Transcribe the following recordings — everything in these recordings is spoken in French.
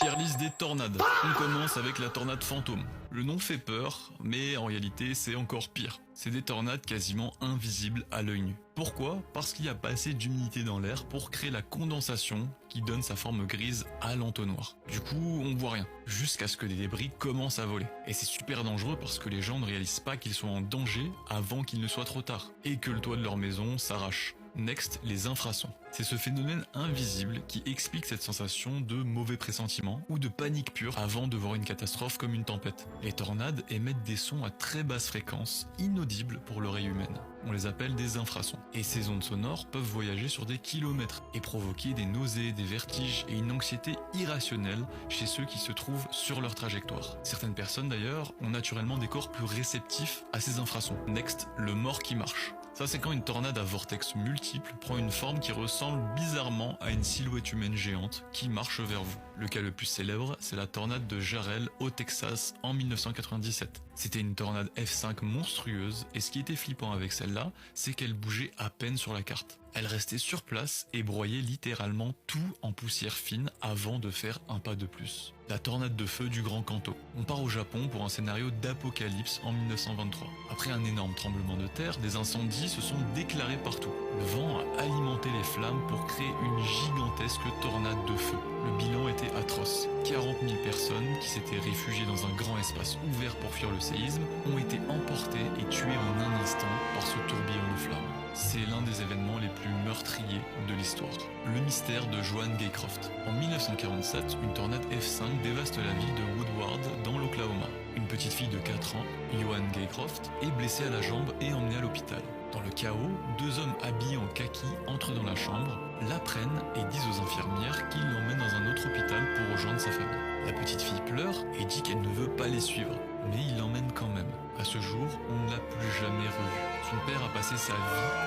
Tier list des tornades. On commence avec la tornade fantôme. Le nom fait peur, mais en réalité c'est encore pire. C'est des tornades quasiment invisibles à l'œil nu. Pourquoi? Parce qu'il n'y a pas assez d'humidité dans l'air pour créer la condensation qui donne sa forme grise à l'entonnoir. Du coup, on voit rien, jusqu'à ce que des débris commencent à voler. Et c'est super dangereux parce que les gens ne réalisent pas qu'ils sont en danger avant qu'il ne soit trop tard, et que le toit de leur maison s'arrache. Next, les infrasons. C'est ce phénomène invisible qui explique cette sensation de mauvais pressentiment ou de panique pure avant de voir une catastrophe comme une tempête. Les tornades émettent des sons à très basse fréquence, inaudibles pour l'oreille humaine. On les appelle des infrasons. Et ces ondes sonores peuvent voyager sur des kilomètres et provoquer des nausées, des vertiges et une anxiété irrationnelle chez ceux qui se trouvent sur leur trajectoire. Certaines personnes d'ailleurs ont naturellement des corps plus réceptifs à ces infrasons. Next, le mort qui marche. Ça, c'est quand une tornade à vortex multiple prend une forme qui ressemble bizarrement à une silhouette humaine géante qui marche vers vous. Le cas le plus célèbre, c'est la tornade de Jarrell au Texas en 1997. C'était une tornade F5 monstrueuse et ce qui était flippant avec celle-là, c'est qu'elle bougeait à peine sur la carte. Elle restait sur place et broyait littéralement tout en poussière fine avant de faire un pas de plus. La tornade de feu du Grand Kanto. On part au Japon pour un scénario d'apocalypse en 1923. Après un énorme tremblement de terre, des incendies se sont déclarés partout. Le vent a alimenté les flammes pour créer une gigantesque tornade de feu. Le bilan était atroce. 40 000 personnes qui s'étaient réfugiées dans un grand espace ouvert pour fuir le séisme ont été emportées et tuées en un instant par ce tourbillon de flammes. C'est l'un des événements les plus meurtriers de l'histoire. Le mystère de Joan Gaycroft. En 1947, une tornade F5 dévaste la ville de Woodward dans l'Oklahoma. Une petite fille de 4 ans, Joan Gaycroft, est blessée à la jambe et emmenée à l'hôpital. Dans le chaos, deux hommes habillés en kaki entrent dans la chambre, la prennent et disent aux infirmières qu'ils l'emmènent dans un autre hôpital pour rejoindre sa famille. La petite fille pleure et dit qu'elle ne veut pas les suivre, mais il l'emmène quand même. À ce jour, on ne l'a plus jamais revue. Son père a passé sa vie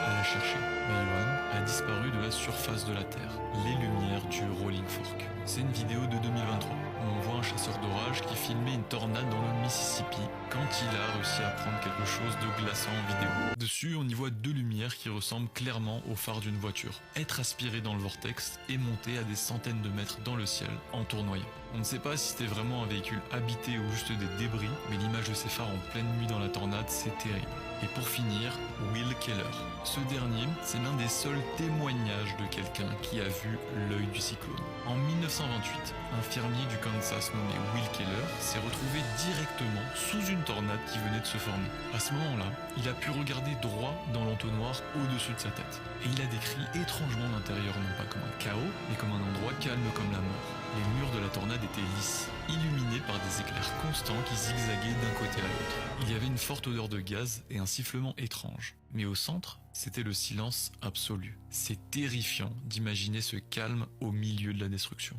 à la chercher, mais Joan a disparu de la surface de la Terre. Les lumières du Rolling Fork. C'est une vidéo de 2023. On voit un chasseur d'orage qui filmait une tornade dans le Mississippi quand il a réussi à prendre quelque chose de glaçant en vidéo. Dessus, on y voit deux lumières qui ressemblent clairement au phare d'une voiture. Être aspiré dans le vortex et monter à des centaines de mètres dans le ciel en tournoyant. On ne sait pas si c'était vraiment un véhicule habité ou juste des débris, mais l'image de ces phares en pleine nuit dans la tornade, c'est terrible. Et pour finir, Will Keller. Ce dernier, c'est l'un des seuls témoignages de quelqu'un qui a vu l'œil du cyclone. En 1928, un fermier du Kansas nommé Will Keller s'est retrouvé directement sous une tornade qui venait de se former. À ce moment-là, il a pu regarder droit dans l'entonnoir au-dessus de sa tête. Et il a décrit étrangement l'intérieur non pas comme un chaos, mais comme un endroit calme comme la mort. Les murs de la tornade étaient lisses, illuminés par des éclairs constants qui zigzaguaient d'un côté à l'autre. Il y avait une forte odeur de gaz et un sifflement étrange. Mais au centre, c'était le silence absolu. C'est terrifiant d'imaginer ce calme au milieu de la destruction.